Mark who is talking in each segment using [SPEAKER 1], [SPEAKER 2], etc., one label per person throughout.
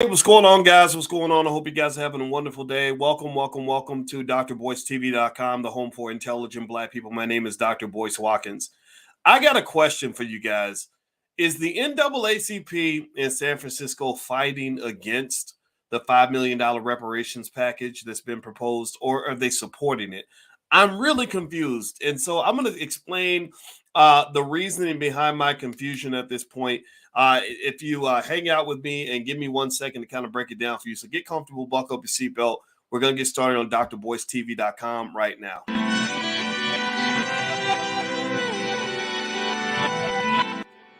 [SPEAKER 1] Hey, what's going on, guys? What's going on? I hope you guys are having a wonderful day. Welcome to drboycetv.com, the home for intelligent Black people. My name is Dr. Boyce Watkins. I got a question for you guys. Is the NAACP in San Francisco fighting against the $5 million reparations package that's been proposed, or are they supporting it? I'm really confused. And so I'm going to explain the reasoning behind my confusion at this point. If you hang out with me and give me 1 second to kind of break it down for you. So get comfortable, buckle up your seatbelt. We're going to get started on drboycetv.com right now.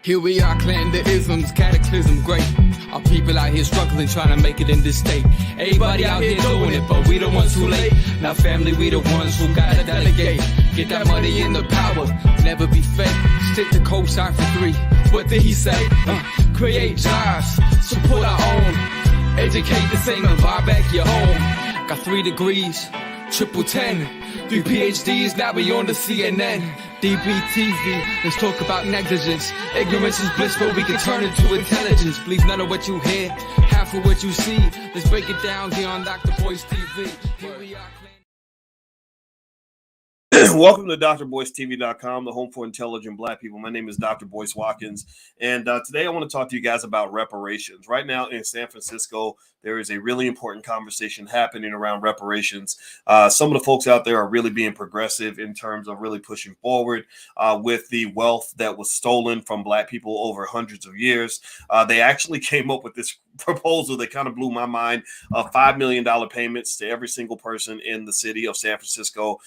[SPEAKER 2] Here we are, clan the isms, cataclysm great. Our people out here struggling, trying to make it in this state. Everybody out here doing it, but we the ones too late. Now family, we the ones who gotta delegate. Get that money in the power, never be fake. Stick to co-sign for 3. What did he say? Create jobs, support our own. Educate the same and buy back your home. Got 3 degrees, triple 10. 3 PhDs, now we on the CNN. DBTV, let's talk about negligence. Ignorance is bliss, but we can turn it to intelligence. Believe none of what you hear, half of what you see. Let's break it down here on Dr. Boyce TV. Here we are.
[SPEAKER 1] Welcome to drboycetv.com, the home for intelligent Black people. My name is Dr. Boyce Watkins, and today I want to talk to you guys about reparations. Right now in San Francisco, there is a really important conversation happening around reparations. Some of the folks out there are really being progressive in terms of really pushing forward with the wealth that was stolen from Black people over hundreds of years. They actually came up with this proposal that kind of blew my mind of $5 million payments to every single person in the city of San Francisco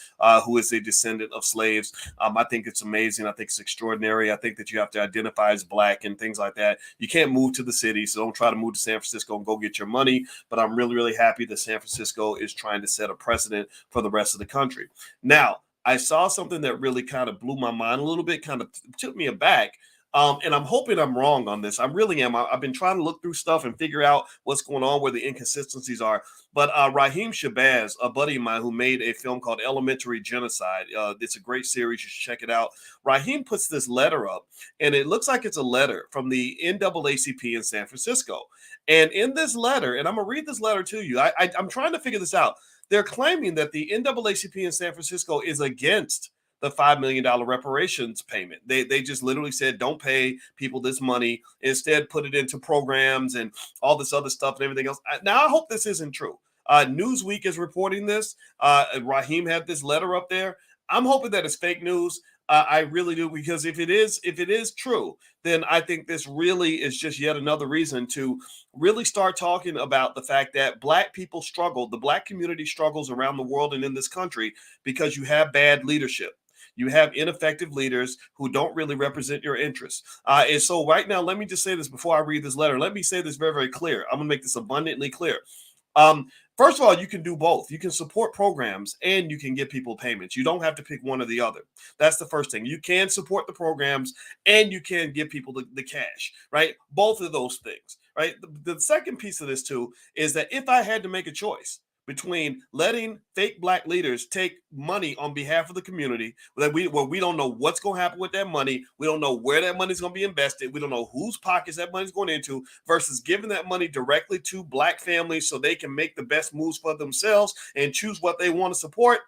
[SPEAKER 1] who is a descendant of slaves. I think it's amazing. I think it's extraordinary. I think that you have to identify as Black and things like that. You can't move to the city, so don't try to move to San Francisco and go get your money. But I'm really, really happy that San Francisco is trying to set a precedent for the rest of the country. Now, I saw something that really kind of blew my mind a little bit, kind of took me aback. And I'm hoping I'm wrong on this. I really am. I've been trying to look through stuff and figure out what's going on, where the inconsistencies are. But Raheem Shabazz, a buddy of mine who made a film called Elementary Genocide, it's a great series. You should check it out. Raheem puts this letter up, and it looks like it's a letter from the NAACP in San Francisco. And in this letter, and I'm going to read this letter to you. I'm trying to figure this out. They're claiming that the NAACP in San Francisco is against the $5 million reparations payment. They just literally said, don't pay people this money. Instead, put it into programs and all this other stuff and everything else. Now, I hope this isn't true. Newsweek is reporting this. Raheem had this letter up there. I'm hoping that it's fake news. I really do, because if it is true, then I think this really is just yet another reason to really start talking about the fact that Black people struggle, the Black community struggles around the world and in this country because you have bad leadership. You have ineffective leaders who don't really represent your interests. And so right now, let me just say this before I read this letter. Let me say this very, very clear. I'm going to make this abundantly clear. First of all, you can do both. You can support programs and you can give people payments. You don't have to pick one or the other. That's the first thing. You can support the programs and you can give people the cash, right? Both of those things, right? The second piece of this too is that if I had to make a choice between letting fake Black leaders take money on behalf of the community that we don't know what's going to happen with that money. We don't know where that money is going to be invested. We don't know whose pockets that money is going into, versus giving that money directly to Black families so they can make the best moves for themselves and choose what they want to support.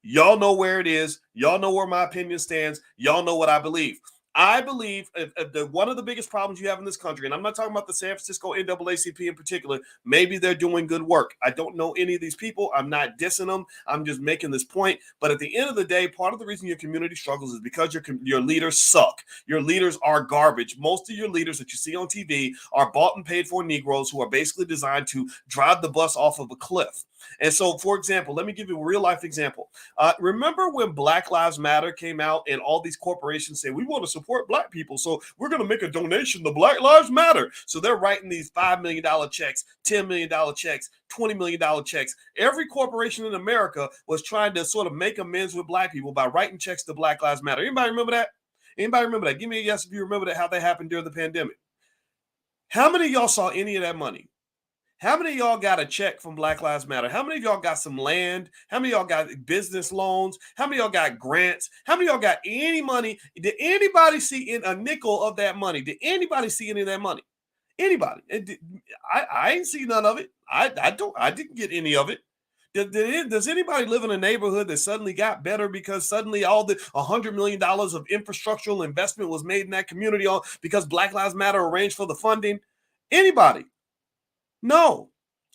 [SPEAKER 1] Y'all know where it is. Y'all know where my opinion stands. Y'all know what I believe. I believe one of the biggest problems you have in this country, and I'm not talking about the San Francisco NAACP in particular, maybe they're doing good work. I don't know any of these people. I'm not dissing them. I'm just making this point. But at the end of the day, part of the reason your community struggles is because your leaders suck. Your leaders are garbage. Most of your leaders that you see on TV are bought and paid for Negroes who are basically designed to drive the bus off of a cliff. And so, for example, let me give you a real life example. Remember when Black Lives Matter came out and all these corporations said, we want to support Black people, so we're going to make a donation to Black Lives Matter. So they're writing these $5 million checks, $10 million checks, $20 million checks. Every corporation in America was trying to sort of make amends with Black people by writing checks to Black Lives Matter. Anybody remember that? Anybody remember that? Give me a yes if you remember that, how that happened during the pandemic. How many of y'all saw any of that money? How many of y'all got a check from Black Lives Matter? How many of y'all got some land? How many of y'all got business loans? How many of y'all got grants? How many of y'all got any money? Did anybody see in a nickel of that money? Did anybody see any of that money? Anybody. I ain't seen none of it. I didn't get any of it. Does anybody live in a neighborhood that suddenly got better because suddenly all the $100 million of infrastructural investment was made in that community all because Black Lives Matter arranged for the funding? Anybody? No.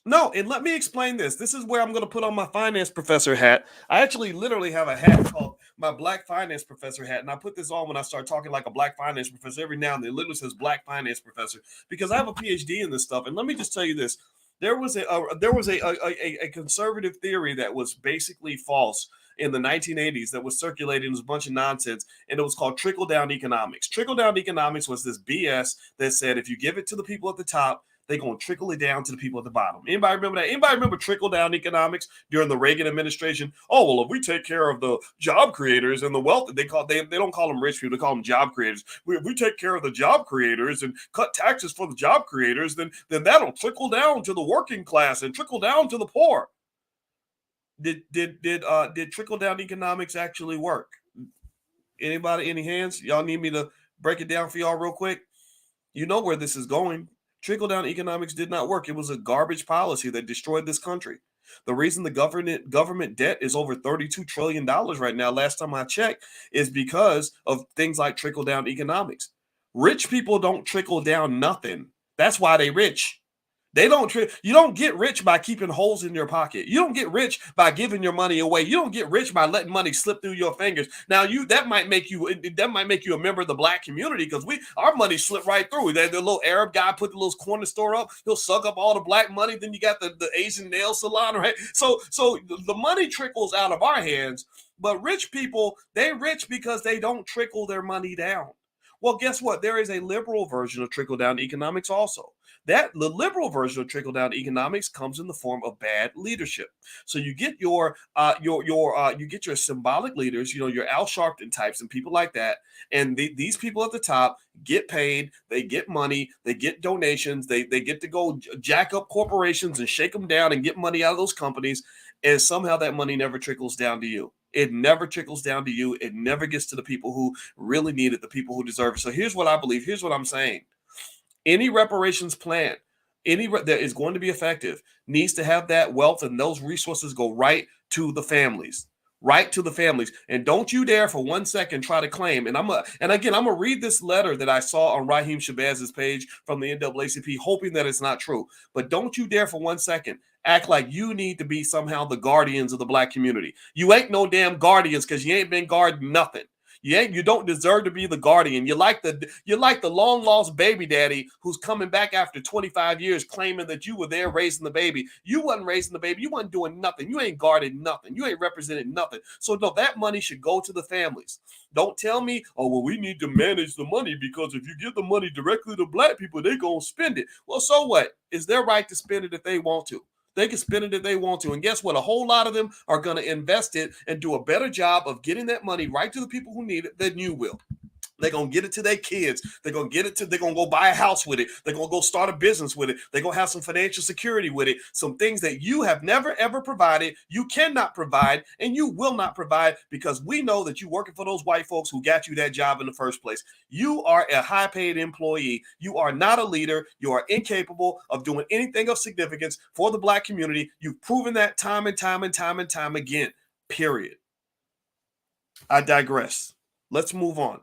[SPEAKER 1] No, and let me explain this. This is where I'm going to put on my finance professor hat. I actually literally have a hat called my Black finance professor hat, and I put this on when I start talking like a Black finance professor. Every now and then, it literally says Black finance professor because I have a PhD in this stuff. And let me just tell you this: there was a conservative theory that was basically false in the 1980s that was circulating as a bunch of nonsense, and it was called trickle-down economics. Trickle-down economics was this BS that said if you give it to the people at the top, they're going to trickle it down to the people at the bottom. Anybody remember that? Anybody remember trickle-down economics during the Reagan administration? Oh, well, if we take care of the job creators and the wealth, they don't call them rich people, they call them job creators. If we take care of the job creators and cut taxes for the job creators, then that'll trickle down to the working class and trickle down to the poor. Did trickle-down economics actually work? Anybody, any hands? Y'all need me to break it down for y'all real quick? You know where this is going. Trickle-down economics did not work. It was a garbage policy that destroyed this country. The reason the government debt is over $32 trillion right now, last time I checked, is because of things like trickle-down economics. Rich people don't trickle down nothing. That's why they rich. They don't. You don't get rich by keeping holes in your pocket. You don't get rich by giving your money away. You don't get rich by letting money slip through your fingers. Now, that might make you a member of the Black community because our money slipped right through. The little Arab guy put the little corner store up. He'll suck up all the Black money. Then you got the Asian nail salon, right? So the money trickles out of our hands. But rich people, they rich because they don't trickle their money down. Well, guess what? There is a liberal version of trickle-down economics also. The liberal version of trickle-down economics comes in the form of bad leadership. So you get your symbolic leaders, your Al Sharpton types and people like that, and these people at the top get paid, they get money, they get donations, they get to go jack up corporations and shake them down and get money out of those companies, and somehow that money never trickles down to you. It never trickles down to you. It never gets to the people who really need it, the people who deserve it. So here's what I believe. Here's what I'm saying. Any reparations plan, that is going to be effective, needs to have that wealth and those resources go right to the families. Right to the families. And don't you dare for 1 second try to claim. And I'm gonna read this letter that I saw on Raheem Shabazz's page from the NAACP, hoping that it's not true. But don't you dare for 1 second act like you need to be somehow the guardians of the Black community. You ain't no damn guardians because you ain't been guarding nothing. You don't deserve to be the guardian. You're like the long lost baby daddy who's coming back after 25 years claiming that you were there raising the baby. You wasn't raising the baby. You wasn't doing nothing. You ain't guarded nothing. You ain't represented nothing. So no, that money should go to the families. Don't tell me, oh, well, we need to manage the money because if you give the money directly to Black people, they're going to spend it. Well, so what? It's their right to spend it if they want to. They can spend it if they want to. And guess what? A whole lot of them are going to invest it and do a better job of getting that money right to the people who need it than you will. They're going to get it to their kids. They're going to go buy a house with it. They're going to go start a business with it. They're going to have some financial security with it. Some things that you have never, ever provided, you cannot provide, and you will not provide because we know that you're working for those white folks who got you that job in the first place. You are a high-paid employee. You are not a leader. You are incapable of doing anything of significance for the Black community. You've proven that time and time and time and time again, period. I digress. Let's move on.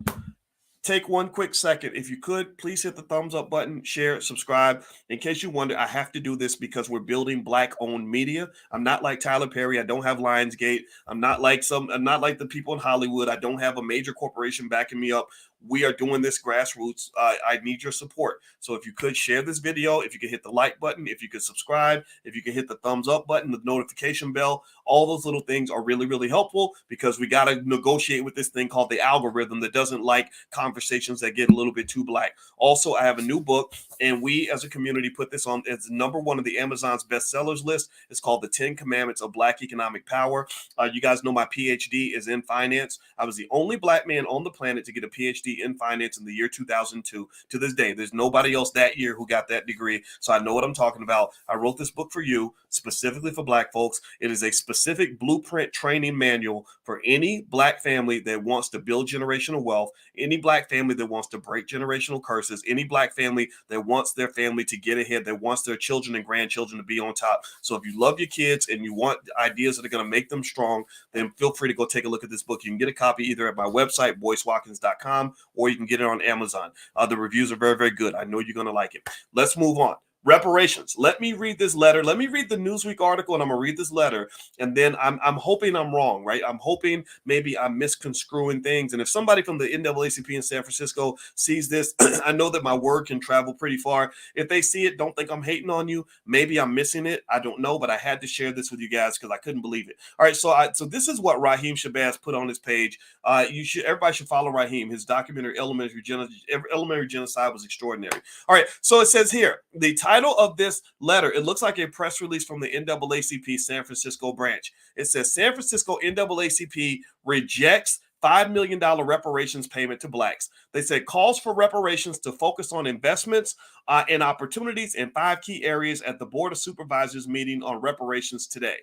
[SPEAKER 1] Take 1 quick second. If you could, please hit the thumbs up button, share, subscribe. In case you wonder, I have to do this because we're building Black-owned media. I'm not like Tyler Perry. I don't have Lionsgate. I'm not like the people in Hollywood. I don't have a major corporation backing me up. We are doing this grassroots. I need your support. So if you could share this video, if you could hit the like button, if you could subscribe, if you could hit the thumbs up button, the notification bell, all those little things are really, really helpful because we got to negotiate with this thing called the algorithm that doesn't like conversations that get a little bit too Black. Also, I have a new book, and we as a community put this on. It's #1 of the Amazon's bestsellers list. It's called The 10 Commandments of Black Economic Power. You guys know my PhD is in finance. I was the only Black man on the planet to get a PhD PhD in finance in the year 2002. To this day, there's nobody else that year who got that degree. So I know what I'm talking about. I wrote this book for you, specifically for Black folks. It is a specific blueprint training manual for any Black family that wants to build generational wealth, any Black family that wants to break generational curses, any Black family that wants their family to get ahead, that wants their children and grandchildren to be on top. So if you love your kids and you want ideas that are going to make them strong, then feel free to go take a look at this book. You can get a copy either at my website, boycewatkins.com, or you can get it on Amazon. The reviews are very, very good. I know you're going to like it. Let's move on. Reparations. Let me read this letter. Let me read the Newsweek article, and I'm gonna read this letter, and then I'm hoping I'm wrong, right? I'm hoping maybe I'm misconstruing things. And if somebody from the NAACP in San Francisco sees this, I know that my word can travel pretty far. If they see it, don't think I'm hating on you. Maybe I'm missing it. I don't know, but I had to share this with you guys because I couldn't believe it. All right, so this is what Raheem Shabazz put on his page. Everybody should follow Raheem. His documentary Elementary Genocide was extraordinary. All right, so it says here, the title of this letter, it looks like a press release from the NAACP San Francisco branch. It says San Francisco NAACP rejects $5 million reparations payment to Blacks. They said calls for reparations to focus on investments and opportunities in 5 key areas at the Board of Supervisors meeting on reparations today,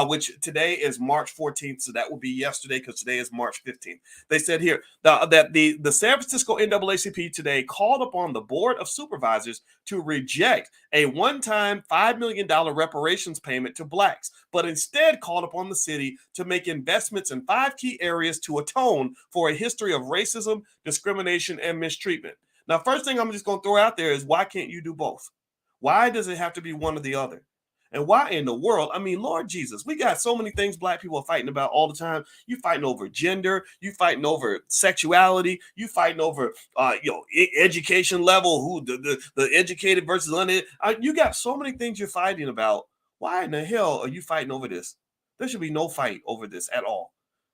[SPEAKER 1] which today is March 14th. So that will be yesterday because today is March 15th. They said here that the San Francisco NAACP today called upon the Board of Supervisors to reject a one-time $5 million reparations payment to Blacks, but instead called upon the city to make investments in 5 key areas to atone for a history of racism, discrimination, and mistreatment. Now, first thing I'm just going to throw out there is, why can't you do both? Why does it have to be one or the other? And why in the world? I mean, Lord Jesus, we got so many things Black people are fighting about all the time. You fighting over gender, you fighting over sexuality, you fighting over education level, who the educated versus uneducated. You got so many things you're fighting about. Why in the hell are you fighting over this? There should be no fight over this at all.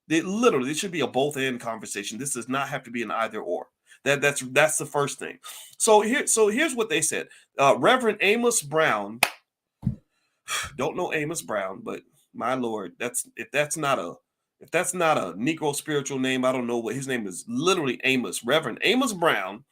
[SPEAKER 1] It should be a both and conversation. This does not have to be an either or. That's the first thing. So here's what they said. Reverend Amos Brown. Don't know Amos Brown, but my Lord, if that's not a Negro spiritual name, I don't know what his name is. Literally Amos, Reverend Amos Brown.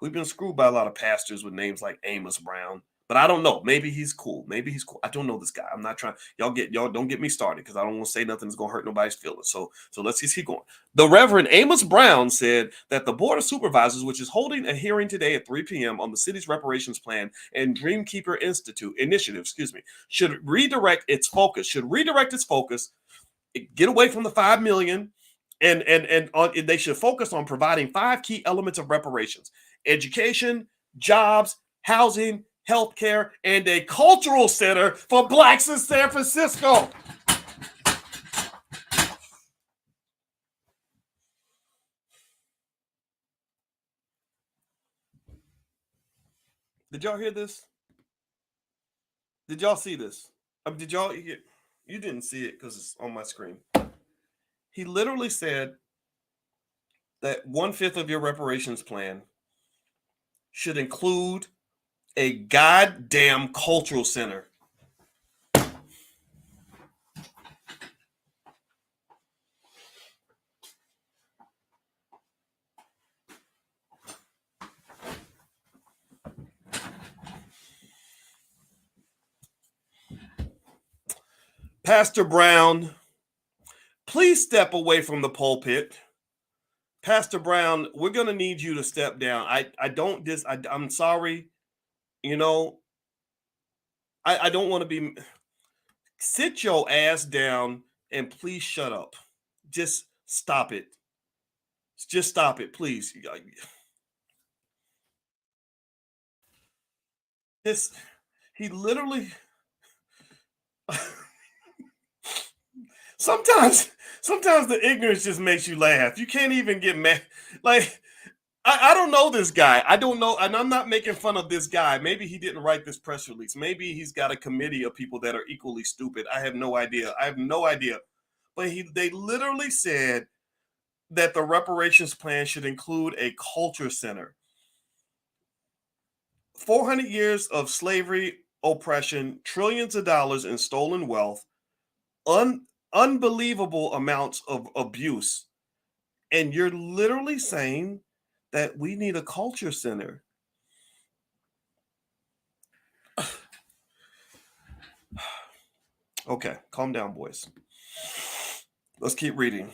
[SPEAKER 1] We've been screwed by a lot of pastors with names like Amos Brown, but I don't know. Maybe he's cool. I don't know this guy. I'm not trying. Y'all don't get me started because I don't want to say nothing that's gonna hurt nobody's feelings. So let's just keep going. The Reverend Amos Brown said that the Board of Supervisors, which is holding a hearing today at 3 p.m. on the city's reparations plan and Dreamkeeper initiative, should redirect its focus. Get away from the $5 million, and they should focus on providing 5 key elements of reparations: education, jobs, housing, healthcare, and a cultural center for Blacks in San Francisco. Did y'all hear this? Did y'all see this? You didn't see it because it's on my screen. He literally said that 1/5 of your reparations plan should include a goddamn cultural center. Pastor Brown, please step away from the pulpit. Pastor Brown, we're going to need you to step down. I'm sorry. I don't want to be. Sit your ass down and please shut up. Just stop it. Just stop it, please. He literally. Sometimes the ignorance just makes you laugh. You can't even get mad. Like, I don't know this guy. I don't know, and I'm not making fun of this guy. Maybe he didn't write this press release. Maybe he's got a committee of people that are equally stupid. I have no idea. But they literally said that the reparations plan should include a culture center. 400 years of slavery, oppression, trillions of dollars in stolen wealth, unbelievable amounts of abuse, And you're literally saying that we need a culture center. Okay, calm down, boys. Let's keep reading.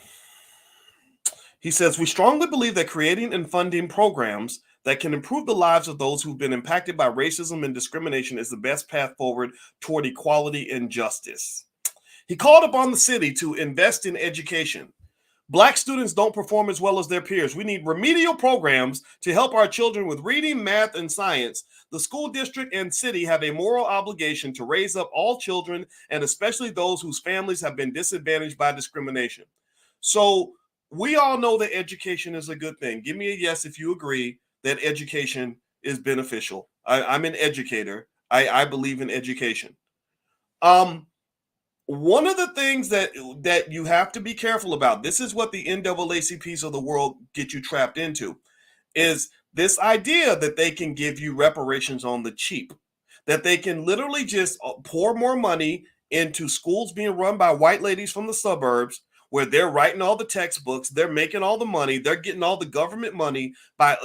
[SPEAKER 1] He says, we strongly believe that creating and funding programs that can improve the lives of those who've been impacted by racism and discrimination is the best path forward toward equality and justice. He called upon the city to invest in education. Black students don't perform as well as their peers. We need remedial programs to help our children with reading, math, and science. The school district and city have a moral obligation to raise up all children, and especially those whose families have been disadvantaged by discrimination. So we all know that education is a good thing. Give me a yes if you agree that education is beneficial. I'm an educator. I believe in education. One of the things that you have to be careful about, this is what the NAACPs of the world get you trapped into, is this idea that they can give you reparations on the cheap, that they can literally just pour more money into schools being run by white ladies from the suburbs, where they're writing all the textbooks, they're making all the money, they're getting all the government money by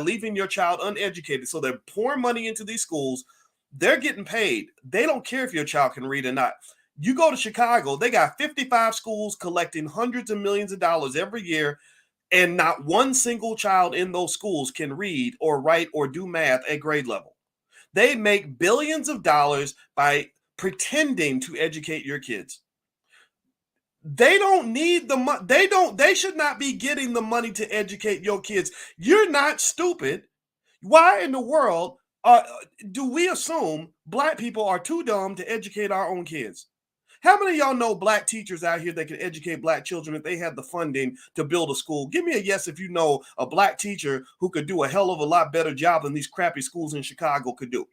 [SPEAKER 1] leaving your child uneducated. So they're pouring money into these schools. They're getting paid. They don't care if your child can read or not. You go to Chicago, they got 55 schools collecting hundreds of millions of dollars every year, and not one single child in those schools can read or write or do math at grade level. They make billions of dollars by pretending to educate your kids. They don't need the money. They should not be getting the money to educate your kids. You're not stupid. Why in the world do we assume black people are too dumb to educate our own kids? How many of y'all know black teachers out here that can educate black children if they had the funding to build a school? Give me a yes if you know a black teacher who could do a hell of a lot better job than these crappy schools in Chicago could do.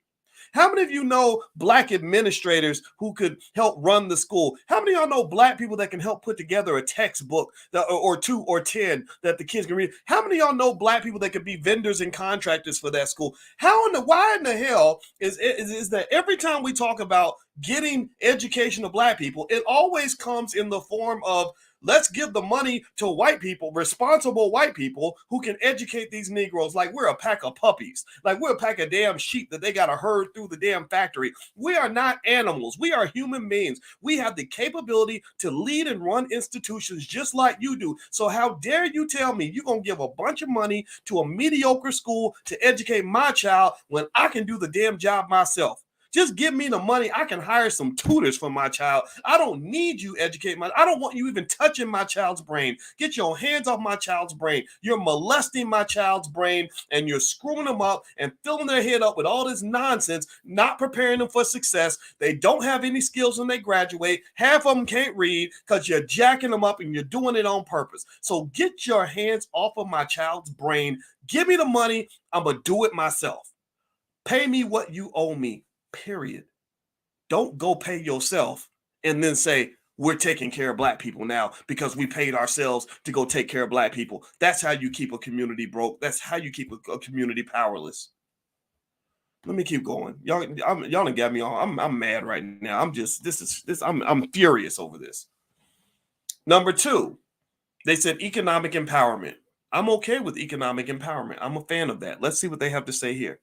[SPEAKER 1] How many of you know black administrators who could help run the school? How many of y'all know black people that can help put together a textbook or 2 or 10 that the kids can read? How many of y'all know black people that could be vendors and contractors for that school? Why in the hell is that every time we talk about getting education to black people, it always comes in the form of, let's give the money to white people, responsible white people who can educate these Negroes like we're a pack of puppies, like we're a pack of damn sheep that they got to herd through the damn factory. We are not animals. We are human beings. We have the capability to lead and run institutions just like you do. So how dare you tell me you're going to give a bunch of money to a mediocre school to educate my child when I can do the damn job myself? Just give me the money. I can hire some tutors for my child. I don't need you educate I don't want you even touching my child's brain. Get your hands off my child's brain. You're molesting my child's brain, and you're screwing them up and filling their head up with all this nonsense, not preparing them for success. They don't have any skills when they graduate. Half of them can't read because you're jacking them up and you're doing it on purpose. So get your hands off of my child's brain. Give me the money. I'm going to do it myself. Pay me what you owe me. Period. Don't go pay yourself and then say, we're taking care of black people now because we paid ourselves to go take care of black people. That's how you keep a community broke. That's how you keep a community powerless. Let me keep going. Y'all done got me on. I'm mad right now. I'm furious over this. Number 2, they said economic empowerment. I'm okay with economic empowerment. I'm a fan of that. Let's see what they have to say here.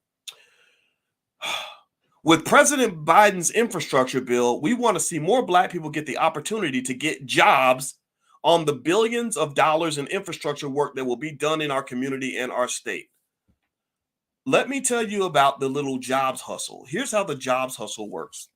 [SPEAKER 1] With President Biden's infrastructure bill, we want to see more black people get the opportunity to get jobs on the billions of dollars in infrastructure work that will be done in our community and our state. Let me tell you about the little jobs hustle. Here's how the jobs hustle works.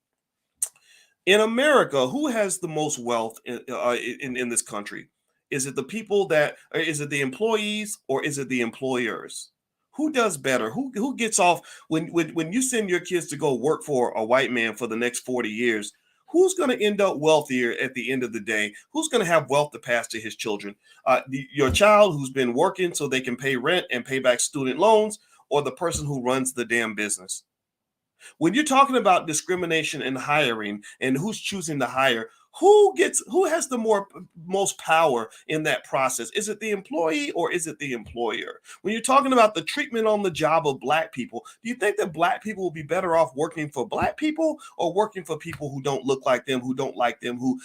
[SPEAKER 1] In America, who has the most wealth in this country? Is it the people is it the employees, or is it the employers? Who does better? Who gets off when you send your kids to go work for a white man for the next 40 years? Who's going to end up wealthier at the end of the day? Who's going to have wealth to pass to his children? Your child who's been working so they can pay rent and pay back student loans, or the person who runs the damn business? When you're talking about discrimination in hiring and who's choosing to hire, who has the most power in that process? Is it the employee or is it the employer? When you're talking about the treatment on the job of Black people, do you think that Black people will be better off working for Black people or working for people who don't look like them, who don't like them, who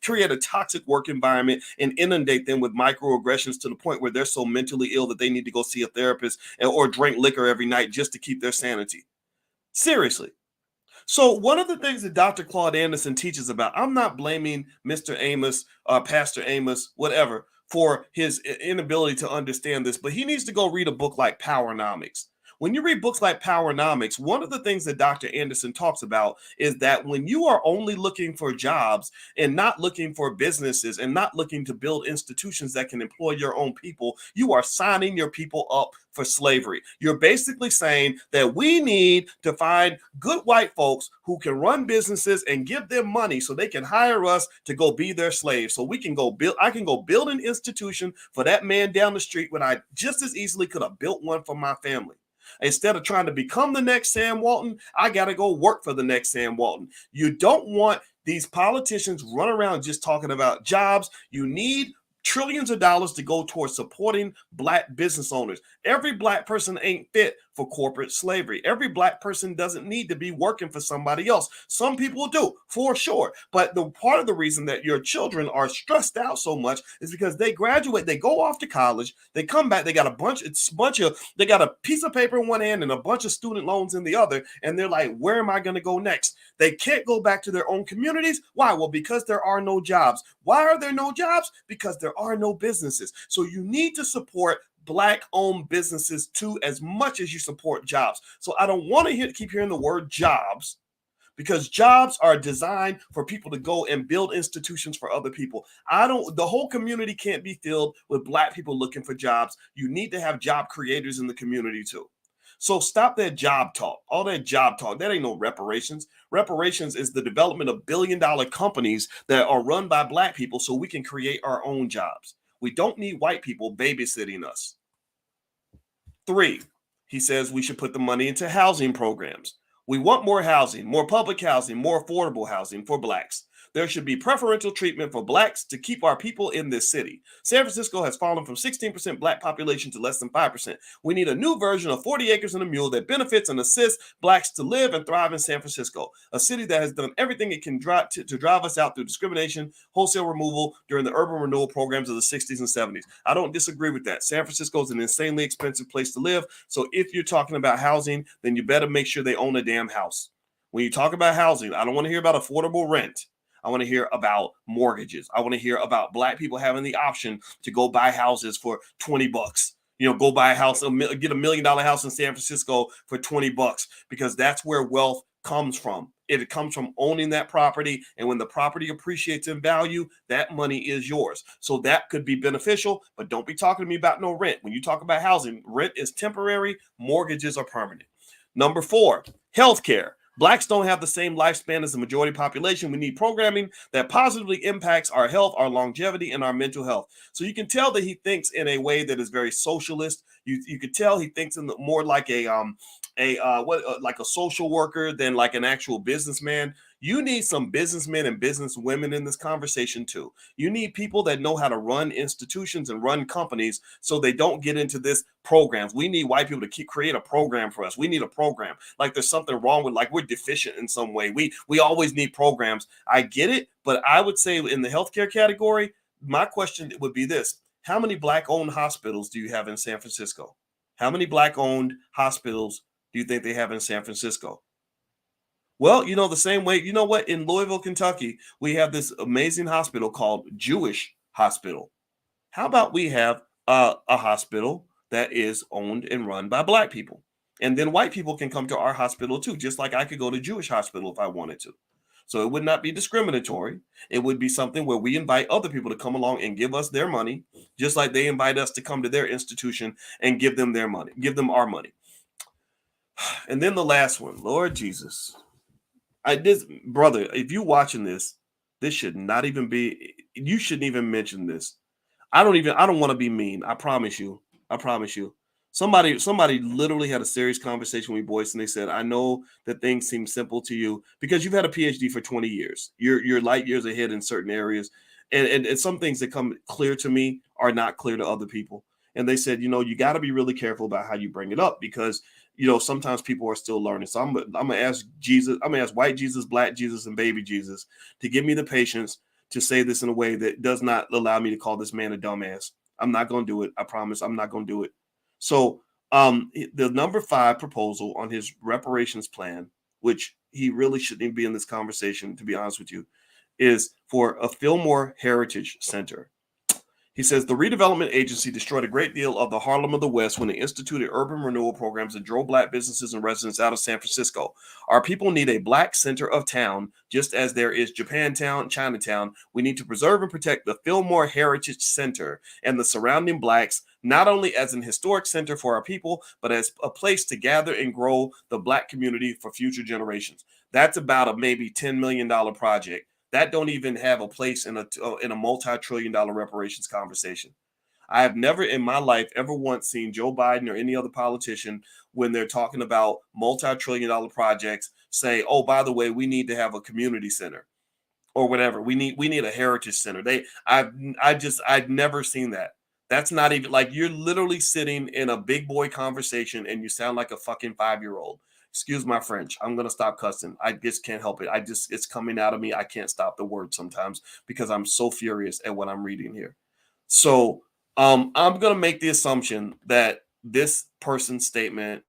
[SPEAKER 1] create a toxic work environment and inundate them with microaggressions to the point where they're so mentally ill that they need to go see a therapist or drink liquor every night just to keep their sanity? Seriously. So one of the things that Dr. Claude Anderson teaches about, I'm not blaming Mr. Amos, Pastor Amos, whatever, for his inability to understand this, but he needs to go read a book like Powernomics. When you read books like Powernomics, one of the things that Dr. Anderson talks about is that when you are only looking for jobs and not looking for businesses and not looking to build institutions that can employ your own people, you are signing your people up for slavery. You're basically saying that we need to find good white folks who can run businesses and give them money so they can hire us to go be their slaves. So we can go build, I can go build an institution for that man down the street when I just as easily could have built one for my family. Instead of trying to become the next Sam Walton, I got to go work for the next Sam Walton. You don't want these politicians run around just talking about jobs. You need trillions of dollars to go towards supporting Black business owners. Every Black person ain't fit for corporate slavery. Every Black person doesn't need to be working for somebody else. Some people do, for sure. But the part of the reason that your children are stressed out so much is because they graduate, they go off to college, they come back, they got they got a piece of paper in one hand and a bunch of student loans in the other, and they're like, where am I going to go next? They can't go back to their own communities. Why? Well, because there are no jobs. Why are there no jobs? Because there are no businesses. So you need to support Black-owned businesses too, as much as you support jobs. So I don't want to keep hearing the word jobs, because jobs are designed for people to go and build institutions for other people. The whole community can't be filled with Black people looking for jobs. You need to have job creators in the community too. So stop that job talk. All that job talk, that ain't no reparations. Reparations is the development of billion-dollar companies that are run by Black people so we can create our own jobs. We don't need white people babysitting us. 3, he says we should put the money into housing programs. We want more housing, more public housing, more affordable housing for Blacks. There should be preferential treatment for Blacks to keep our people in this city. San Francisco has fallen from 16% Black population to less than 5%. We need a new version of 40 acres and a mule that benefits and assists Blacks to live and thrive in San Francisco, a city that has done everything it can to drive us out through discrimination, wholesale removal during the urban renewal programs of the 60s and 70s. I don't disagree with that. San Francisco is an insanely expensive place to live. So if you're talking about housing, then you better make sure they own a damn house. When you talk about housing, I don't want to hear about affordable rent. I want to hear about mortgages. I want to hear about Black people having the option to go buy houses for $20. Go buy a house, get $1 million house in San Francisco for $20, because that's where wealth comes from. It comes from owning that property. And when the property appreciates in value, that money is yours. So that could be beneficial, but don't be talking to me about no rent. When you talk about housing, rent is temporary, mortgages are permanent. Number 4, healthcare. Blacks don't have the same lifespan as the majority population. We need programming that positively impacts our health, our longevity, and our mental health. So you can tell that he thinks in a way that is very socialist. You could tell he thinks in more like like a social worker than like an actual businessman. You need some businessmen and businesswomen in this conversation too. You need people that know how to run institutions and run companies so they don't get into this programs. We need white people to create a program for us. We need a program. Like there's something wrong with, like we're deficient in some way. We always need programs. I get it, but I would say in the healthcare category, my question would be this. How many Black-owned hospitals do you have in San Francisco? How many Black-owned hospitals do you think they have in San Francisco? Well, the same way, what? In Louisville, Kentucky, we have this amazing hospital called Jewish Hospital. How about we have a hospital that is owned and run by Black people? And then white people can come to our hospital too, just like I could go to Jewish hospital if I wanted to. So it would not be discriminatory. It would be something where we invite other people to come along and give us their money, just like they invite us to come to their institution and give them their money, give them our money. And then the last one, Lord Jesus. Brother, if you're watching this should not even be, you shouldn't even mention this. I don't want to be mean. I promise you. Somebody literally had a serious conversation with Boyce, and they said, "I know that things seem simple to you because you've had a PhD for 20 years. You're light years ahead in certain areas, and some things that come clear to me are not clear to other people." And they said, you got to be really careful about how you bring it up because sometimes people are still learning. So I'm gonna ask Jesus, I'm gonna ask white Jesus, black Jesus, and baby Jesus to give me the patience to say this in a way that does not allow me to call this man a dumbass. I'm not gonna do it. I promise. I'm not gonna do it. So the number 5 proposal on his reparations plan, which he really shouldn't even be in this conversation, to be honest with you, is for a Fillmore Heritage Center. He says the redevelopment agency destroyed a great deal of the Harlem of the West when it instituted urban renewal programs that drove black businesses and residents out of San Francisco. Our people need a black center of town, just as there is Japantown, Chinatown. We need to preserve and protect the Fillmore Heritage Center and the surrounding blacks, not only as an historic center for our people, but as a place to gather and grow the black community for future generations. That's about a maybe $10 million project. That don't even have a place in a multi-trillion-dollar reparations conversation. I have never in my life ever once seen Joe Biden or any other politician, when they're talking about multi-trillion-dollar projects, say, "Oh, by the way, we need to have a community center or whatever. We need a heritage center." I've never seen that. That's not even like, you're literally sitting in a big boy conversation and you sound like a fucking 5-year-old. Excuse my French. I'm going to stop cussing. I just can't help it. It's coming out of me. I can't stop the word sometimes because I'm so furious at what I'm reading here. So I'm going to make the assumption that this person's statement,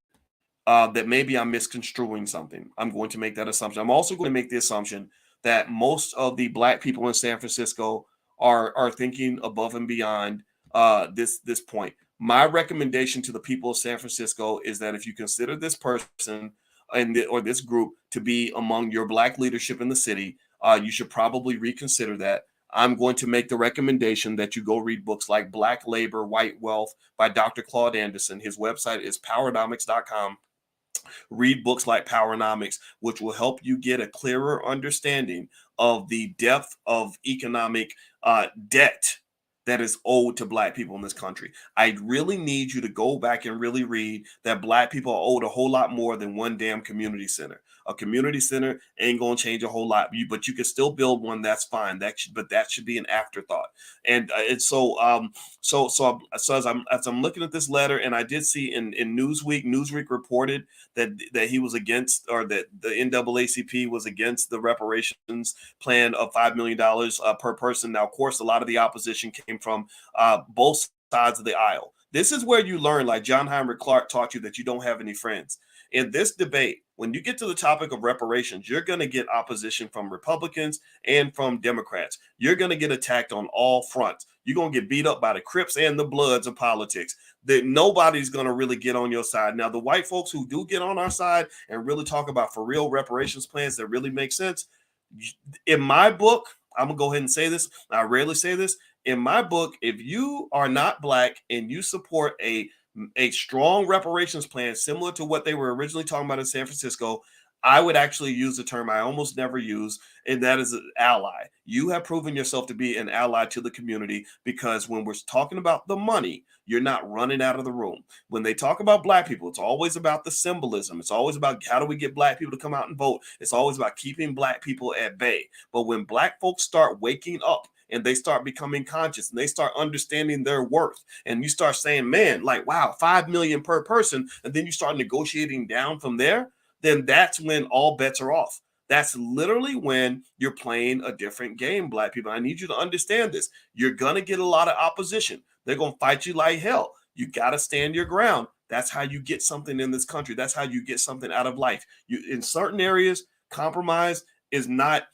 [SPEAKER 1] that maybe I'm misconstruing something. I'm going to make that assumption. I'm also going to make the assumption that most of the black people in San Francisco are thinking above and beyond this point. My recommendation to the people of San Francisco is that if you consider this person or this group to be among your black leadership in the city, you should probably reconsider that. I'm going to make the recommendation that you go read books like Black Labor, White Wealth by Dr. Claude Anderson. His website is powernomics.com. Read books like Powernomics, which will help you get a clearer understanding of the depth of economic debt that is owed to black people in this country. I really need you to go back and really read that black people are owed a whole lot more than one damn community center. A community center ain't going to change a whole lot, but you can still build one. That's fine. But that should be an afterthought. And so as I'm looking at this letter, and I did see in Newsweek reported that he was against, or that the NAACP was against the reparations plan of $5 million per person. Now, of course, a lot of the opposition came from both sides of the aisle. This is where you learn, like John Heinrich Clark taught you, that you don't have any friends. In this debate, when you get to the topic of reparations, you're going to get opposition from Republicans and from Democrats. You're going to get attacked on all fronts. You're going to get beat up by the Crips and the Bloods of politics. That nobody's going to really get on your side. Now, the white folks who do get on our side and really talk about for real reparations plans that really make sense, in my book, I'm going to go ahead and say this. I rarely say this. In my book, if you are not black and you support a strong reparations plan similar to what they were originally talking about in San Francisco, I would actually use the term I almost never use, and that is an ally. You have proven yourself to be an ally to the community, because when we're talking about the money, you're not running out of the room. When they talk about black people, it's always about the symbolism. It's always about how do we get black people to come out and vote. It's always about keeping black people at bay. But when black folks start waking up and they start becoming conscious and they start understanding their worth, and you start saying, man, like, wow, 5 million per person, and then you start negotiating down from there, then that's when all bets are off. That's literally when you're playing a different game, black people. I need you to understand this. You're going to get a lot of opposition. They're going to fight you like hell. You got to stand your ground. That's how you get something in this country. That's how you get something out of life. In certain areas, compromise is not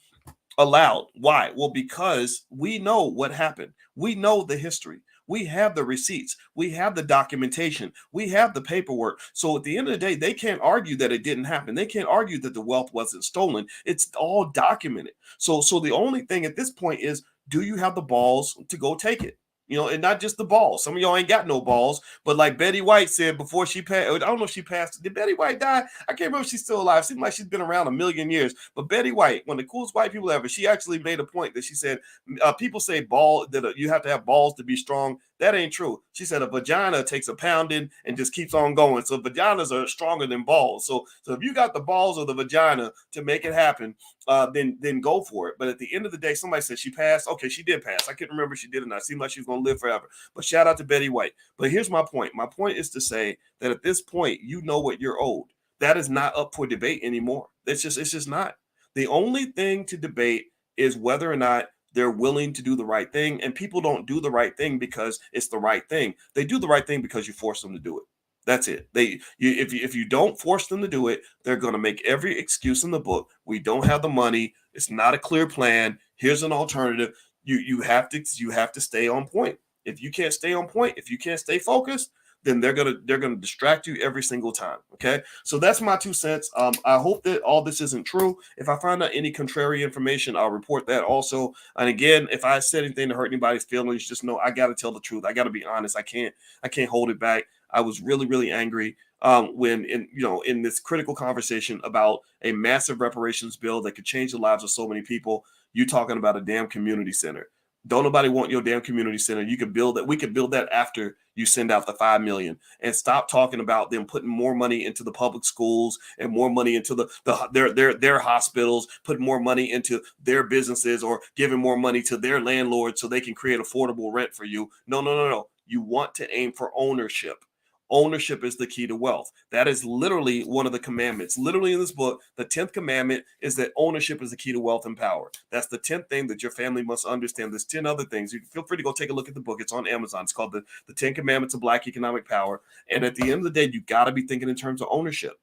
[SPEAKER 1] allowed. Why? Well, because we know what happened. We know the history. We have the receipts. We have the documentation. We have the paperwork. So at the end of the day, they can't argue that it didn't happen. They can't argue that the wealth wasn't stolen. It's all documented. So the only thing at this point is, do you have the balls to go take it? And not just the balls. Some of y'all ain't got no balls, but like Betty White said before she passed, I don't know if she passed. Did Betty White die? I can't remember if she's still alive. Seems like she's been around a million years. But Betty White, one of the coolest white people ever, she actually made a point that she said, people say you have to have balls to be strong. That ain't true. She said a vagina takes a pounding and just keeps on going. So vaginas are stronger than balls. So if you got the balls of the vagina to make it happen, then go for it. But at the end of the day, somebody said she passed. Okay, she did pass. I can't remember if she did or not. It seemed like she was going to live forever. But shout out to Betty White. But here's my point. My point is to say that at this point, you know what you're owed. That is not up for debate anymore. It's just not. The only thing to debate is whether or not they're willing to do the right thing. And people don't do the right thing because it's the right thing. They do the right thing because you force them to do it. That's it. If you don't force them to do it, they're going to make every excuse in the book. We don't have the money. It's not a clear plan. Here's an alternative. You have to stay on point. If you can't stay on point, if you can't stay focused, then they're gonna distract you every single time. Okay, so that's my 2 cents. I hope that all this isn't true. If I find out any contrary information, I'll report that also. And again, if I said anything to hurt anybody's feelings, just know I got to tell the truth. I got to be honest. I can't hold it back. I was really angry when in this critical conversation about a massive reparations bill that could change the lives of so many people. You talking about a damn community center. Don't nobody want your damn community center. You could build that. We could build that after you send out the $5 million, and stop talking about them putting more money into the public schools and more money into their hospitals, putting more money into their businesses, or giving more money to their landlords so they can create affordable rent for you. No. You want to aim for ownership. Ownership is the key to wealth. That is literally one of the commandments. Literally in this book, the 10th commandment is that ownership is the key to wealth and power. That's the 10th thing that your family must understand. There's 10 other things. You can feel free to go take a look at the book. It's on Amazon. It's called the 10 Commandments of Black Economic Power. And at the end of the day, you got to be thinking in terms of ownership.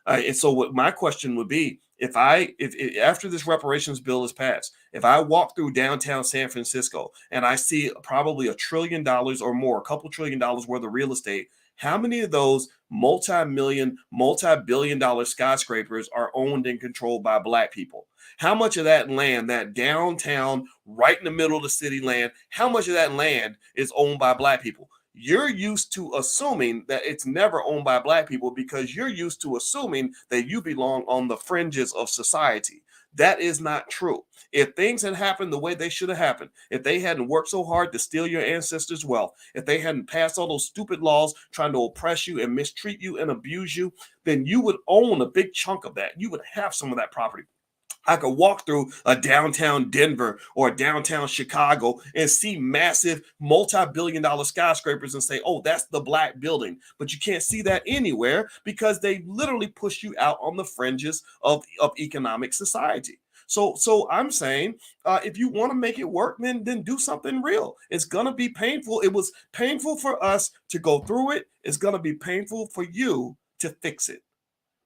[SPEAKER 1] And so what my question would be, if after this reparations bill is passed, if I walk through downtown San Francisco and I see probably $1 trillion or more, a couple $1 trillion worth of real estate, how many of those multi-million, multi-billion dollar skyscrapers are owned and controlled by Black people? How much of that land, that downtown, right in the middle of the city land, how much of that land is owned by Black people? You're used to assuming that it's never owned by Black people because you're used to assuming that you belong on the fringes of society. That is not true. If things had happened the way they should have happened, if they hadn't worked so hard to steal your ancestors' wealth, if they hadn't passed all those stupid laws trying to oppress you and mistreat you and abuse you, then you would own a big chunk of that. You would have some of that property. I could walk through a downtown Denver or a downtown Chicago and see massive multi-billion dollar skyscrapers and say, oh, that's the Black building. But you can't see that anywhere because they literally push you out on the fringes of economic society. So I'm saying if you want to make it work, then do something real. It's going to be painful. It was painful for us to go through it. It's going to be painful for you to fix it.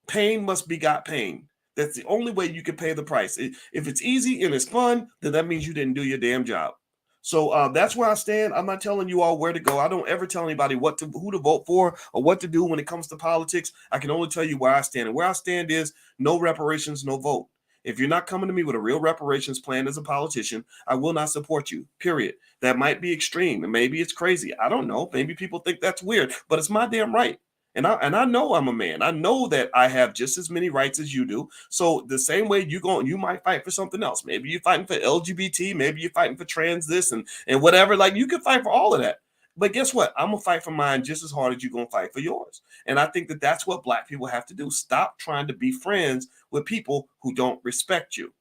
[SPEAKER 1] Pain must begot pain. That's the only way you can pay the price. If it's easy and it's fun, then that means you didn't do your damn job. So that's where I stand. I'm not telling you all where to go. I don't ever tell anybody who to vote for or what to do when it comes to politics. I can only tell you where I stand. And where I stand is no reparations, no vote. If you're not coming to me with a real reparations plan as a politician, I will not support you, period. That might be extreme, and maybe it's crazy. I don't know. Maybe people think that's weird, but it's my damn right. And I know I'm a man. I know that I have just as many rights as you do. So the same way you might fight for something else. Maybe you're fighting for LGBT. Maybe you're fighting for trans this and whatever. Like, you can fight for all of that. But guess what? I'm going to fight for mine just as hard as you're going to fight for yours. And I think that that's what Black people have to do. Stop trying to be friends with people who don't respect you.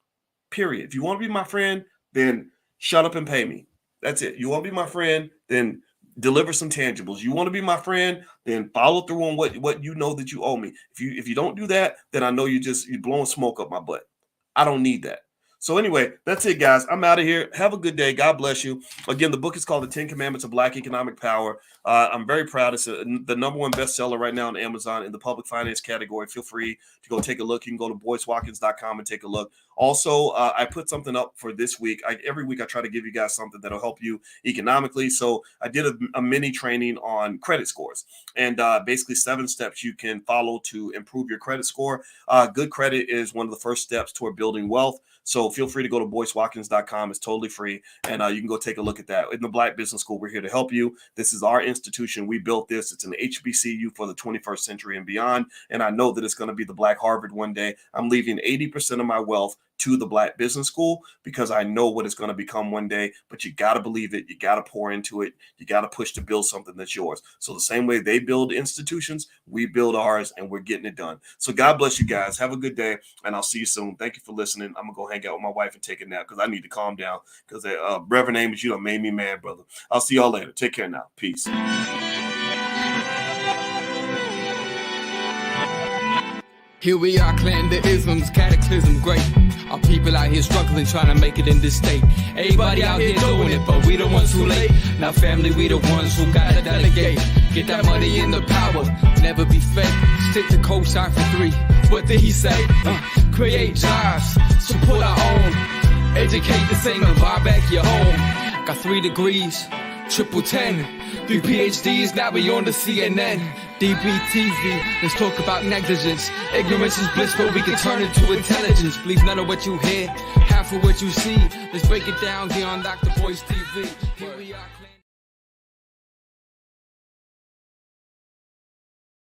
[SPEAKER 1] Period. If you want to be my friend, then shut up and pay me. That's it. You want to be my friend, then deliver some tangibles. You want to be my friend, then follow through on what you know that you owe me. If you don't do that, then I know you're blowing smoke up my butt. I don't need that. So anyway, that's it, guys. I'm out of here. Have a good day. God bless you. Again, the book is called The 10 Commandments of Black Economic Power. I'm very proud. It's the #1 bestseller right now on Amazon in the public finance category. Feel free to go take a look. You can go to boycewatkins.com and take a look. Also, I put something up for this week. Every week I try to give you guys something that'll help you economically. So I did a mini training on credit scores and basically 7 steps you can follow to improve your credit score. Good credit is one of the first steps toward building wealth. So feel free to go to boycewatkins.com. It's totally free. And you can go take a look at that. In the Black Business School, we're here to help you. This is our institution. We built this. It's an HBCU for the 21st century and beyond. And I know that it's going to be the Black Harvard one day. I'm leaving 80% of my wealth to the Black Business School because I know what it's going to become one day, but you got to believe it. You got to pour into it. You got to push to build something that's yours. So the same way they build institutions, we build ours, and we're getting it done. So God bless you guys. Have a good day, and I'll see you soon. Thank you for listening. I'm going to go hang out with my wife and take a nap because I need to calm down because Reverend Amos, you done made me mad, brother. I'll see y'all later. Take care now. Peace.
[SPEAKER 2] Here we are, clan the isms, cataclysm great. Our people out here struggling, trying to make it in this state. Everybody out here doing it, but we the ones too late. Now family, we the ones who gotta delegate. Get that money in the power, never be fake. Stick to co-sign for 3. What did he say? Create jobs, support our own. Educate the same and buy back your home. Got 3 degrees, triple 10. 3 PhDs, now we on the CNN. DBTV, let's talk about negligence. Ignorance is bliss, but we can turn it to intelligence. Believe none of what you hear, half of what you see. Let's break it down here on Dr. Boyce TV. Here we are.